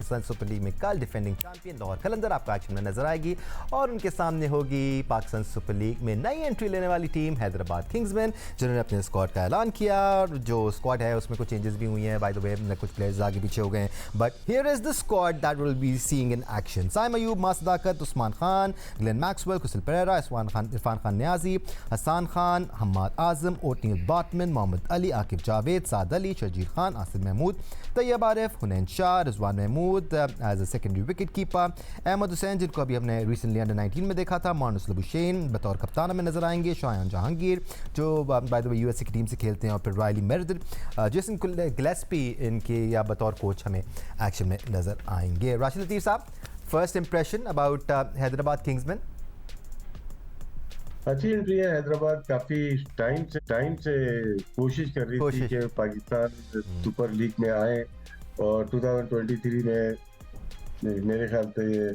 Pakistan super league में कल defending champion Lahore कलंदर आपको एक्शन में नजर आएगी और उनके सामने होगी पाकिस्तान सुपर लीग में नई एंट्री लेने वाली टीम हैदराबाद किंग्समैन, जिन्होंने अपने स्क्वाड का ऐलान किया। और जो स्क्वाड है उसमें कुछ चेंजेस भी हुई हैं, बाय द वे कुछ प्लेयर्स आगे पीछे हो गए हैं, but here is the squad that will be seeing in action. Saim Ayub, Maaz Sadaqat, Usman Khan, Glenn Maxwell, Kusal Perera, Irfan Khan Niazi, Hasan Khan, Hammad Azam, Ottneil Baartman, Mohammad Ali, Aqib Javed, Saad Ali, Sharjeel Khan, Asif Mahmood, Tayyab Arif, Hunain Shah, Rizwan Mahmood as a secondary wicket keeper, Ahmed Hussain जिनको अभी हमने रिसेंटली अंडर 19 में देखा था, मानुस लबुशेन बतौर कप्तान में नजर आएंगे, शायान जहांगीर जो बाय द वे यूएसए की टीम से खेलते हैं, और फिर रायली मेरिडिथ, जेसन गिलेस्पी इनके या बतौर कोच हमें एक्शन में नजर आएंगे। राशिद लतीफ़ साहब, first impression about Hyderabad Kingsman. अच्छी एंट्री है। हैदराबाद काफी टाइम से कोशिश कर रही थी कि पाकिस्तान सुपर लीग में आए, और 2023 में मेरे ख्याल से ये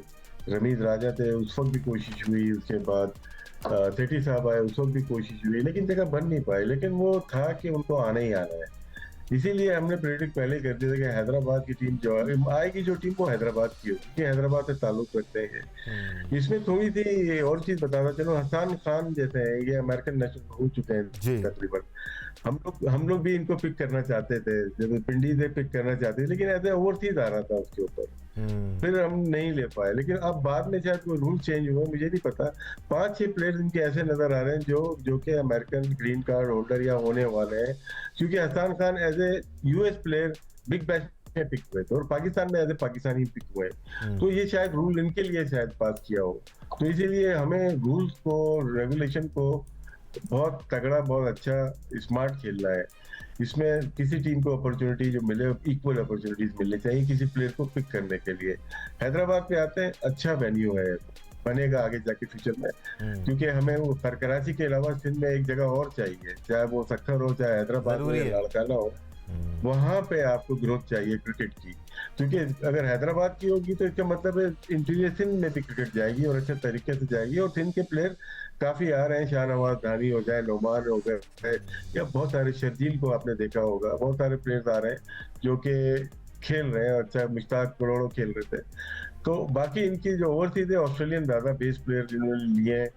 रमीज राजा थे, उस वक्त भी कोशिश हुई, उसके बाद सेठी साहब आए, उस वक्त भी कोशिश हुई, लेकिन जगह बन नहीं पाई। लेकिन वो था कि उनको आना ही आना है, इसीलिए हमने प्रेडिक्ट पहले कर दिया था कि हैदराबाद की टीम जो आएगी, जो टीम वो हैदराबाद की होगी, कि हैदराबाद से ताल्लुक रखते हैं। इसमें थोड़ी सी और चीज बताना चलो, हसन खान जैसे हैं, ये अमेरिकन नेशनल हो चुके हैं तकरीबन। हम लोग भी इनको पिक करना चाहते थे, जब पिंडी से पिक करना चाहते थे, लेकिन ऐसे ओवरसीज आ रहा था उसके ऊपर, फिर हम नहीं ले पाए। लेकिन अब बाद में शायद कोई रूल चेंज हुआ, मुझे नहीं पता। 5-6 प्लेयर्स इनके ऐसे नजर आ रहे हैं जो कि अमेरिकन ग्रीन कार्ड होल्डर या होने वाले हैं, क्योंकि Hasan Khan as a US player Big Bash में पिक हुए थे और पाकिस्तान में एज ए पाकिस्तानी पिक हुए, तो ये शायद रूल इनके लिए शायद पास किया हो। तो इसीलिए हमें रूल्स को, रेगुलेशन को बहुत तगड़ा, बहुत अच्छा, स्मार्ट खेलना है। इसमें किसी टीम को अपॉर्चुनिटी जो मिले, इक्वल अपॉर्चुनिटीज मिलनी चाहिए किसी प्लेयर को पिक करने के लिए। हैदराबाद पे आते हैं, अच्छा वेन्यू है, बनेगा आगे जाके फ्यूचर में, क्योंकि हमें वो कराची के अलावा सिंध में एक जगह और चाहिए, चाहे वो सक्खर हो, चाहे हैदराबाद हो या लाड़काना हो, वहां पे आपको ग्रोथ चाहिए क्रिकेट की। क्योंकि अगर हैदराबाद की होगी तो इसका मतलब है इंटीरियर सिंध में भी क्रिकेट जाएगी और अच्छे तरीके से जाएगी, और सिंध के प्लेयर काफी आ रहे हैं, शाहनवाज धानी हो जाए, नोमान हो गए, या बहुत सारे, शर्जील को आपने देखा होगा, बहुत सारे प्लेयर्स आ रहे हैं जो कि खेल रहे हैं, अच्छा मुश्ताक करोड़ों खेल रहे थे। तो बाकी इनकी जो ओवरसीज है, ऑस्ट्रेलियन ज्यादा बेस प्लेयर जिन्होंने लिए हैं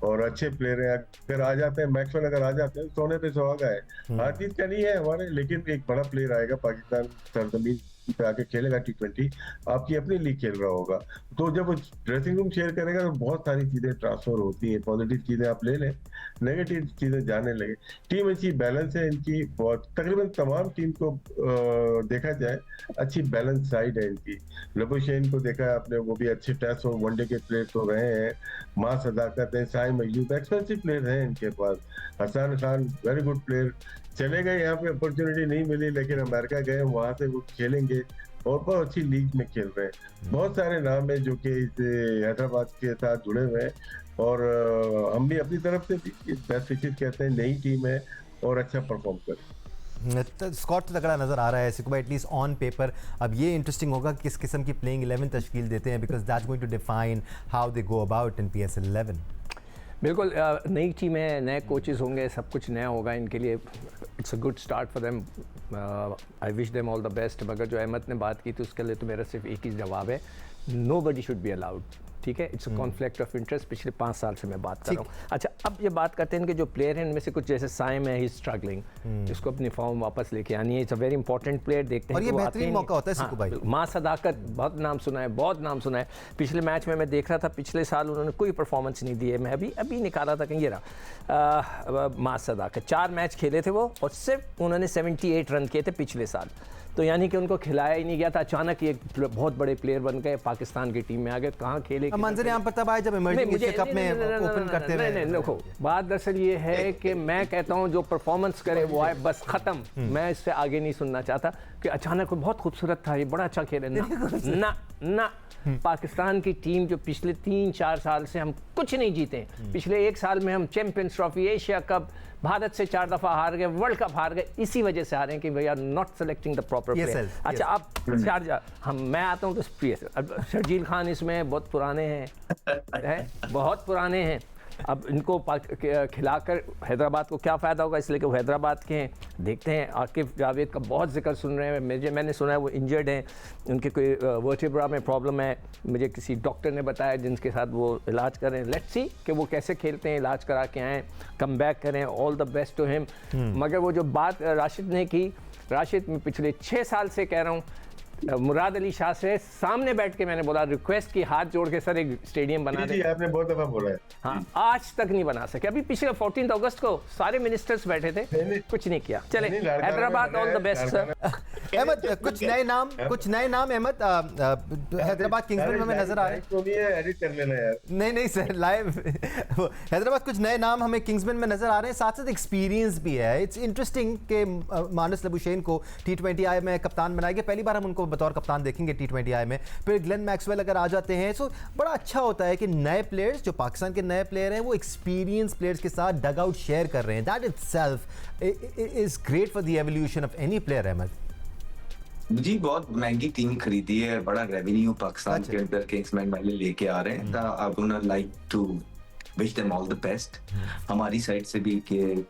और अच्छे प्लेयर हैं, अगर आ जाते हैं, मैक्सवेल अगर आ जाते हैं, सोने पे सुहागा है। हर चीज का नहीं है हमारे, लेकिन एक बड़ा प्लेयर आएगा पाकिस्तान सरजमीन पे आके खेलेगा T20, आपकी अपनी लीग खेल रहा होगा, तो जब वो ड्रेसिंग रूम शेयर करेगा तो बहुत सारी चीजें ट्रांसफर होती हैं, पॉजिटिव चीजें आप ले लें, नेगेटिव चीजें जाने लगे। टीम अच्छी बैलेंस है इनकी, बहुत तकरीबन तमाम टीम को देखा जाए अच्छी बैलेंस साइड है इनकी। लबुशेन को देखा है आपने, वो भी अच्छे टेस्ट और वनडे के प्लेयर तो रहे हैं। मां सदाकत है, साइम अयूब, एक्सपेंसिव प्लेयर हैं इनके पास। Hasan Khan very good player, चले गए, यहाँ पे अपॉर्चुनिटी नहीं मिली, लेकिन अमेरिका गए, वहां से वो खेलेंगे और बहुत अच्छी लीग में खेल रहे हैं। बहुत सारे नाम है जो कि हैदराबाद के साथ जुड़े हुए हैं, और हम भी अपनी तरफ से भी बेस्ट विशेस कहते हैं, नई टीम है और अच्छा परफॉर्म करे। स्कॉट तो तगड़ा नज़र आ रहा है सिकुबा, एटलीस्ट ऑन पेपर। अब ये इंटरेस्टिंग होगा किस किस्म की प्लेइंग 11 तश्कील देते हैं, because that's going to define how they go about in PSL 11। बिल्कुल, नई टीम है, नए कोचेस होंगे, सब कुछ नया होगा इनके लिए। It's a good start for them, I wish them all the best. मगर जो अहमद ने बात की थी उसके लिए तो मेरा सिर्फ एक ही जवाब है, नोबडी शुड बी अलाउड, ठीक है। It's a conflict of interest, पिछले 5 साल से मैं बात कर रहा हूँ। अच्छा, अब ये बात करते हैं कि जो प्लेयर हैं इनमें से कुछ, जैसे साइम है, ही स्ट्रगलिंग, इसको अपनी फॉर्म वापस लेके आनी है, it's a very important player. देखते हैं और ये बेहतरीन मौका होता है सिकू भाई। मां सदाकत, बहुत नाम सुना है, बहुत नाम सुना है। पिछले मैच में मैं देख रहा था, पिछले साल उन्होंने कोई परफॉर्मेंस नहीं दी है, मैं अभी निकाला था, कहीं ये रहा मां सदाकत, 4 मैच खेले थे वो, और सिर्फ उन्होंने 78 रन किए थे पिछले साल। तो यानी कि उनको खिलाया ही नहीं गया था, अचानक ये बहुत बड़े प्लेयर बन गए, पाकिस्तान की टीम में आ गए, कहाँ खेले। मंजर यहाँ पर तब आए जब इमर्जिंग एशिया कप में ओपन करते हुए। नहीं, देखो बात दरअसल ये है कि मैं कहता हूँ जो परफॉर्मेंस करे वो आए, बस खत्म। मैं इससे आगे नहीं सुनना चाहता कि अचानक बहुत खूबसूरत था, ये बड़ा अच्छा खेले ना। पाकिस्तान की टीम जो पिछले 3-4 साल से हम कुछ नहीं जीते, पिछले 1 साल में हम champions trophy, Asia cup, Bharat से 4 दफा हार गए, वर्ल्ड कप हार गए, इसी वजह से हारे कि we are not selecting the proper player. अच्छा, अब मैं आता हूँ तो शर्जील खान इसमें बहुत पुराने हैं, बहुत पुराने हैं, अब इनको खिलाकर हैदराबाद को क्या फ़ायदा होगा, इसलिए कि वो हैदराबाद के हैं। देखते हैं, आकिब जावेद का बहुत जिक्र सुन रहे हैं, मैंने सुना है वो इंजर्ड हैं, उनके कोई वर्टिब्रा में प्रॉब्लम है, मुझे किसी डॉक्टर ने बताया जिनके साथ वो इलाज कर रहे हैं। लेट्स सी कि वो कैसे खेलते हैं, इलाज करा के आएँ, कम बैक करें, all the best to him. मगर वो जो बात राशिद ने की, राशिद मैं पिछले 6 साल से कह रहा हूँ, मुराद अली शाह से सामने बैठ के मैंने बोला, रिक्वेस्ट की, हाथ जोड़ के सर एक स्टेडियम बना दे। आपने बहुत दफा बोला है। हाँ, आज तक नहीं बना सके। अभी पिछले 14 अगस्त को सारे मिनिस्टर्स बैठे थे, कुछ नहीं किया। चले, Hyderabad all the best sir. Ahmed, कुछ नए नाम अहमद हैदराबाद किंग्स में हमें नजर आ रहे हैं। एडिट कर लेना यार। नहीं सर, लाइव हैदराबाद कुछ नए नाम हमें किंग्समैन में नजर आ रहे हैं, साथ साथ एक्सपीरियंस भी है। इट्स इंटरेस्टिंग कि मानस लबुशेन को T20 आई में कप्तान बनाया गया, पहली बार हम उनको बतौर कप्तान देखेंगे T20 आई में। फिर ग्लेन मैक्सवेल अगर आ जाते हैं, सो बड़ा अच्छा होता है कि नए प्लेयर्स, जो पाकिस्तान के नए प्लेयर हैं, वो एक्सपीरियंस प्लेयर्स के साथ डग आउट शेयर कर रहे हैं। That itself is great for the evolution of any player. Ahmed ji, बहुत महंगी टीम खरीदी है, बड़ा रेवेन्यू पाकिस्तान के अंदर किंग्समैन वाले लेके आ रहे हैं। I would like to wish them all the best हमारी साइड से भी, कि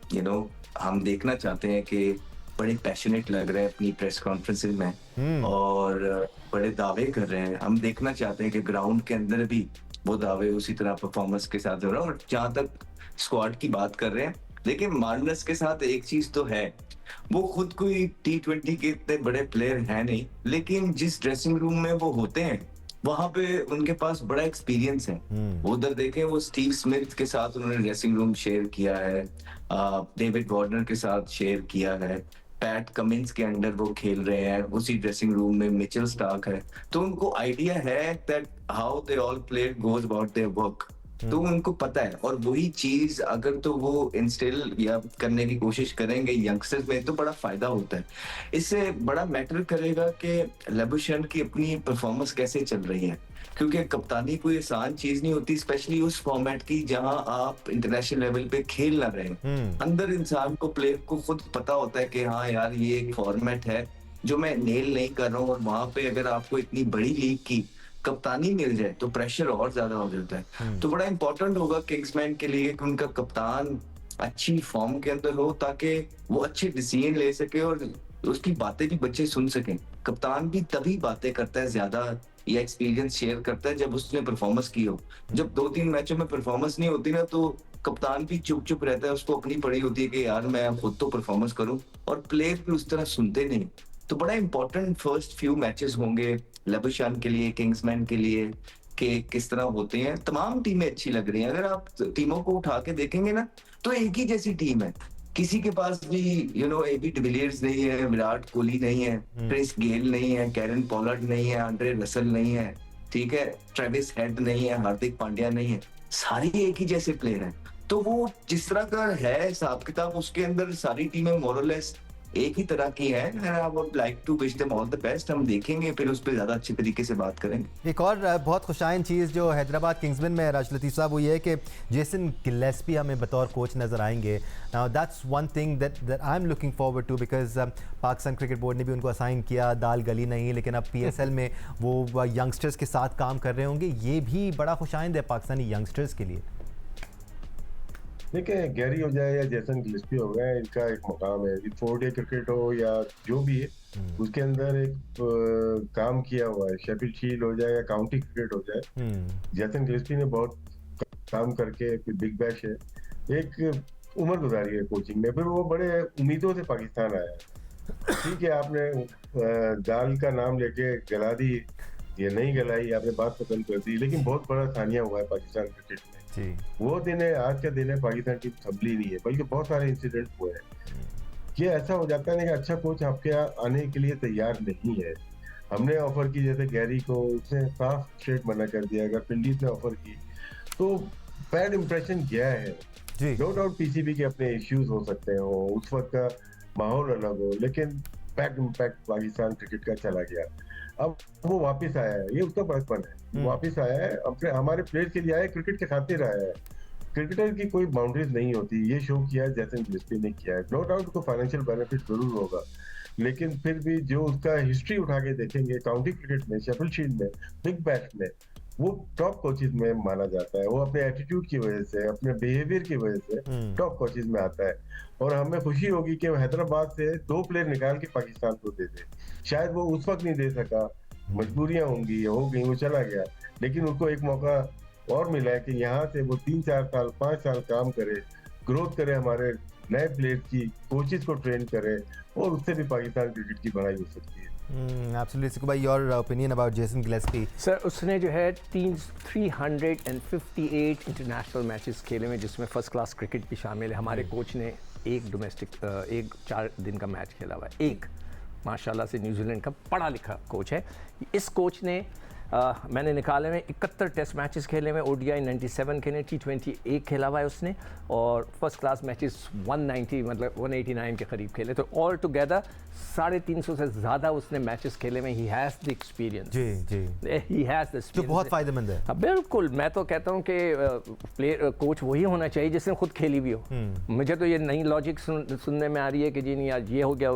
हम देखना चाहते हैं कि बड़े पैशनेट लग रहे हैं अपनी प्रेस कॉन्फ्रेंसेज में और बड़े दावे कर रहे हैं। हम देखना चाहते हैं कि ग्राउंड के अंदर भी वो दावे उसी तरह परफॉर्मेंस के साथ हो रहा है। और जहां तक स्क्वाड की बात कर रहे हैं, लेकिन मार्नस के साथ एक चीज तो है, वो खुद कोई T20 के इतने बड़े प्लेयर हैं नहीं, लेकिन जिस ड्रेसिंग रूम में वो होते हैं वहां पे उनके पास बड़ा एक्सपीरियंस है। उधर देखें, वो स्टीव स्मिथ के साथ उन्होंने ड्रेसिंग रूम शेयर किया है, डेविड वार्नर के साथ शेयर किया है, पैट कमिंस के अंडर वो खेल रहे हैं, उसी ड्रेसिंग रूम में मिचेल स्टार्क है। तो उनको आइडिया है that how they all player goes about their work, तो उनको पता है। और वही चीज अगर तो वो इंस्टिल या करने की कोशिश करेंगे यंगस्टर्स में, तो बड़ा फायदा होता है। इससे बड़ा मैटर करेगा कि लबुशेन की अपनी परफॉर्मेंस कैसे चल रही है, क्योंकि कप्तानी कोई आसान चीज नहीं होती, स्पेशली उस फॉर्मेट की जहां आप इंटरनेशनल लेवल पे खेल ना रहे। अंदर इंसान को, प्लेयर को खुद पता होता है कि हाँ यार, ये एक फॉर्मेट है जो मैं नेल नहीं कर रहा हूँ। और वहां पे अगर आपको इतनी बड़ी लीग की कप्तानी मिल जाए तो प्रेशर और ज्यादा हो जाता है। तो बड़ा इंपॉर्टेंट होगा किंग्समैन के लिए कि उनका कप्तान अच्छी फॉर्म के अंदर हो, ताकि वो अच्छे डिसीजन ले सके और उसकी बातें भी बच्चे सुन सकें। कप्तान भी तभी बातें करता है ज्यादा या एक्सपीरियंस शेयर करता है जब उसने परफॉर्मेंस की हो। जब 2-3 मैचों में परफॉर्मेंस नहीं होती ना, तो कप्तान भी चुप चुप रहता है, उसको अपनी पड़ी होती है कि यार मैं खुद तो परफॉर्मेंस करूं, और प्लेयर भी उस तरह सुनते नहीं। तो बड़ा इंपॉर्टेंट फर्स्ट फ्यू मैचेस होंगे लबुशेन के लिए, किंग्समैन के लिए, कि किस तरह होते हैं। तमाम टीमें अच्छी लग रही हैं, अगर आप टीमों को उठा के देखेंगे ना, तो एक ही जैसी टीम है। किसी के पास भी एबी डिविलियर्स नहीं है, विराट कोहली नहीं है, क्रिस गेल नहीं है, कैरन पोलार्ड नहीं है, आंड्रे रसल नहीं है, ठीक है, ट्रेविस हेड नहीं है, हार्दिक पांड्या नहीं है, सारी एक ही जैसे प्लेयर हैं। तो वो जिस तरह का है हिसाब किताब, उसके अंदर सारी टीमें मोरलेस एक ही तरह की है। I would like to wish them all the best. हम देखेंगे, फिर उस पर ज्यादा अच्छे तरीके से बात करेंगे। एक और बहुत खुशाइन चीज़ जो हैदराबाद किंग्समैन में राशिद लतीफ़ साहब, वो ये है कि जेसन गिलेस्पी हमें बतौर कोच नज़र आएंगे। Now that's one thing that I am looking forward to, because Pakistan cricket board ने भी उनको असाइन किया, दाल गली नहीं, लेकिन अब PSL में वो यंगस्टर्स के साथ काम कर रहे होंगे। ये भी बड़ा खुशाइंद है पाकिस्तानी यंगस्टर्स के लिए। देखिए, गैरी हो जाए या जेसन गिलेस्पी हो गया, इनका एक मुकाम है। 4-डे क्रिकेट हो या जो भी है, उसके अंदर एक काम किया हुआ है। शेफील्ड शील्ड हो जाए या काउंटी क्रिकेट हो जाए, जेसन गिलेस्पी ने बहुत काम करके, बिग बैश है, एक उम्र गुजारी है कोचिंग में। फिर वो बड़े उम्मीदों से पाकिस्तान आया। ठीक है, आपने दाल का नाम लेके गला दी, ये नहीं गलाई, आपने बात खत्म कर दी, लेकिन बहुत बड़ा सानिया हुआ है पाकिस्तान क्रिकेट में। वो दिन है, आज का दिन है, पाकिस्तान टीम संभली नहीं है, बल्कि बहुत सारे इंसिडेंट हुए हैं। ये ऐसा हो जाता है कि अच्छा कोच आपके आने के लिए तैयार नहीं है। हमने ऑफर की, जैसे गैरी को, उसने साफ स्ट्रेट मना कर दिया। अगर पिंडीज ने ऑफर की तो बैड इंप्रेशन गया है। नो डाउट PCB के अपने इश्यूज हो सकते हो, उस वक्त का माहौल अलग हो, लेकिन बैड इम्पैक्ट पाकिस्तान क्रिकेट का चला गया। अब वो वापस आया है, ये उसका बचपन है, वापस आया है, अपने हमारे प्लेयर के लिए आया है, क्रिकेट के खातिर आया है। क्रिकेटर की कोई बाउंड्रीज नहीं होती, ये शो किया है जेसन गिलेस्पी ने किया है। नो डाउट उसको फाइनेंशियल बेनिफिट जरूर होगा, लेकिन फिर भी जो उसका हिस्ट्री उठा के देखेंगे, काउंटी क्रिकेट में, शेफील्ड शील्ड में, बिग बैश में, वो टॉप कोचेज में माना जाता है। वो अपने एटीट्यूड की वजह से, अपने बिहेवियर की वजह से टॉप कोचेज में आता है। और हमें खुशी होगी कि वो हैदराबाद से 2 प्लेयर निकाल के पाकिस्तान को दे दे। शायद वो उस वक्त नहीं दे सका, मजबूरियां होंगी, हो गई, वो चला गया, लेकिन उनको एक मौका और मिला है कि यहाँ से वो 3-4 साल 5 साल काम करे, ग्रोथ करे, हमारे नए प्लेयर की कोचेज को ट्रेन करे, और उससे भी पाकिस्तान क्रिकेट की बढ़ाई हो सकती है। Absolutely. Siku bhai, your opinion about Jason Gillespie? Sir उसने जो है 358 इंटरनेशनल मैचेस खेले में, जिसमें फर्स्ट क्लास क्रिकेट भी शामिल है। हमारे कोच ने एक डोमेस्टिक 4 दिन का मैच खेला हुआ है, एक माशाल्लाह से न्यूजीलैंड का पढ़ा लिखा कोच है। इस कोच ने मैंने निकाले में 71 टेस्ट मैचेस खेले में, ODI 97 खेले, T20 एक खेला हुआ है उसने, और फर्स्ट क्लास मैचेस 190 मतलब 189 के करीब खेले। तो ऑल टुगेदर 350 से ज़्यादा उसने मैचेस खेले में। ही हैज़ द एक्सपीरियंस, जी जी, ही हैज़ द जो बहुत फायदेमंद है। हाँ बिल्कुल, मैं तो कहता हूँ कि प्लेयर कोच वही होना चाहिए जिसने खुद खेली भी हो। मुझे तो ये नई लॉजिक सुनने में आ रही है कि जी नहीं यार ये हो गया,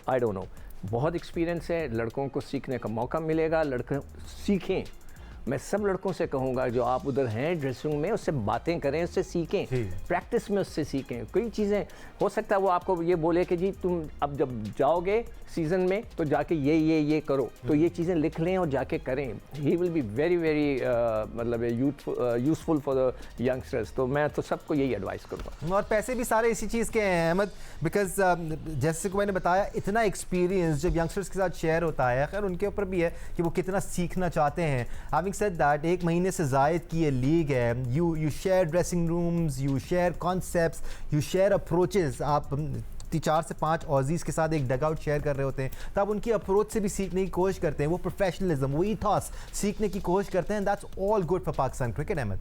आई डोंट नो। बहुत एक्सपीरियंस है, लड़कों को सीखने का मौका मिलेगा, लड़के सीखें। मैं सब लड़कों से कहूँगा जो आप उधर हैं ड्रेसिंग रूम में, उससे बातें करें, उससे सीखें, प्रैक्टिस में उससे सीखें। कई चीज़ें हो सकता है वो आपको ये बोले कि जी तुम अब जब जाओगे सीज़न में तो जाके ये करो, तो ये चीज़ें लिख लें और जाके करें। ही विल बी वेरी मतलब यूज़फुल फॉर द यंगस्टर्स। तो मैं तो सबको यही एडवाइस करूँगा। और पैसे भी सारे इसी चीज़ के हैं अहमद, बिकॉज जैसे को मैंने बताया, इतना एक्सपीरियंस जब यंगस्टर्स के साथ शेयर होता है, खैर उनके ऊपर भी है कि वो कितना सीखना चाहते हैं। हैविंग सेड दैट, 1 महीने से ज़ायद की ये लीग है। You share dressing rooms, you share concepts, you share approaches. आप 4 से 5 ऑजीज के साथ एक डगआउट शेयर कर रहे होते हैं, तब उनकी अप्रोच से भी सीखने की कोशिश करते हैं। वो प्रोफेशनलिज्म, वो ईथॉस सीखने की कोशिश करते हैं। That's all good for Pakistan cricket. Ahmed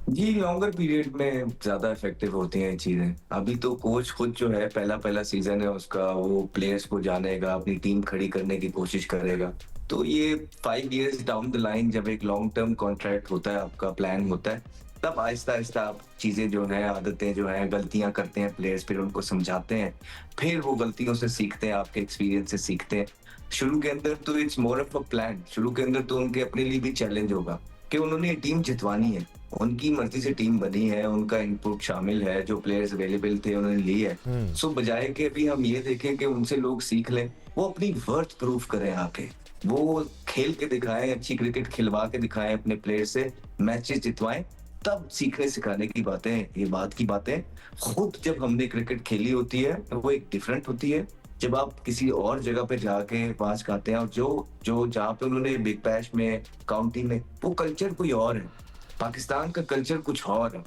ji, longer period में ज्यादा इफेक्टिव होती हैं ये चीजें। अभी तो कोच खुद जो है, पहला सीजन है उसका, वो प्लेयर्स को जानेगा, अपनी टीम खड़ी करने की कोशिश करेगा। तो ये 5 years डाउन द लाइन जब एक लॉन्ग टर्म कॉन्ट्रैक्ट होता है, आपका प्लान होता है, तब आहिस्ता आहिस्ता आप चीजें जो है, आदतें जो है, गलतियां करते हैं प्लेयर्स, फिर उनको समझाते हैं, फिर वो गलतियों से सीखते हैं, आपके एक्सपीरियंस से सीखते हैं। शुरू के अंदर तो it's more of a plan. शुरू के अंदर तो उनके अपने लिए भी चैलेंज होगा कि उन्होंने टीम जितवानी है, उनकी मर्जी से टीम बनी है, उनका इनपुट शामिल है, जो प्लेयर्स अवेलेबल थे उन्होंने लिए है। सो बजाय के अभी हम ये देखें कि उनसे लोग सीख लें, वो अपनी वर्थ प्रूफ करें आके, वो खेल के दिखाएं, अच्छी क्रिकेट खिलवा के दिखाएं, अपने प्लेयर से मैचेस जितवाएं, तब सीखने सिखाने की बातें, ये बात की बातें खुद जब हमने क्रिकेट खेली होती है वो एक डिफरेंट होती है। जब आप किसी और जगह पे जाके पास खाते हैं, और जो जहाँ पे उन्होंने बिग बैश में, काउंटी में, वो कल्चर कोई और है, पाकिस्तान का कल्चर कुछ और है।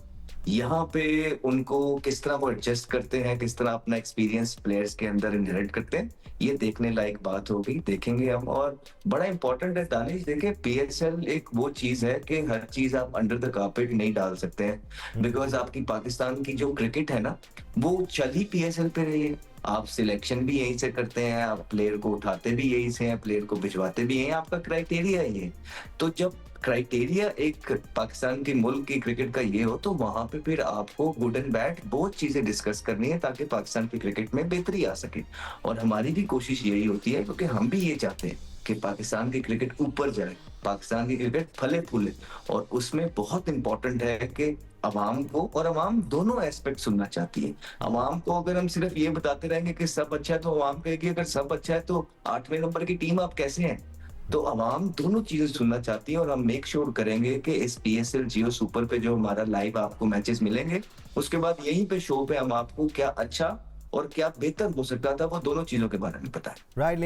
यहाँ पे उनको किस तरह वो एडजस्ट करते हैं, किस तरह अपना एक्सपीरियंस प्लेयर्स के अंदर इनहेरिट करते हैं, ये देखने लायक बात होगी, देखेंगे हम। और बड़ा इंपॉर्टेंट है दानिश, देखें PSL एक वो चीज है कि हर चीज आप अंडर द कारपेट नहीं डाल सकते हैं, बिकॉज आपकी पाकिस्तान की जो क्रिकेट है ना, वो चल ही PSL पे रही है। आप सिलेक्शन भी यहीं से करते हैं, आप प्लेयर को उठाते भी यहीं से हैं, प्लेयर को भिजवाते भी यहीं, आपका क्राइटेरिया है ये। तो जब क्राइटेरिया एक पाकिस्तान के मुल्क की क्रिकेट का ये हो, तो वहां पे फिर आपको गुड एंड बैड बहुत चीजें डिस्कस करनी है, ताकि पाकिस्तान की क्रिकेट में बेहतरी आ सके। और हमारी भी कोशिश यही होती है, क्योंकि हम भी ये चाहते हैं कि पाकिस्तान की क्रिकेट ऊपर जाए, पाकिस्तान की क्रिकेट फले फूले। और उसमें बहुत इंपॉर्टेंट है कि अवाम को, और अवाम दोनों एस्पेक्ट सुनना चाहती है। अवाम को अगर हम सिर्फ ये बताते रहेंगे कि सब अच्छा है, तो अवाम कहेगी अगर सब अच्छा है तो 8वें नंबर की टीम आप कैसे हैं। तो अवाम दोनों चीजें सुनना चाहती है, और हम मेक श्योर करेंगे कि इस PSL जियो सुपर पे जो हमारा लाइव आपको मैचेस मिलेंगे, उसके बाद यहीं पे शो पे हम आपको क्या अच्छा और क्या बेहतर हो सकता था, वो दोनों चीजों के बारे में बताएं। राइट।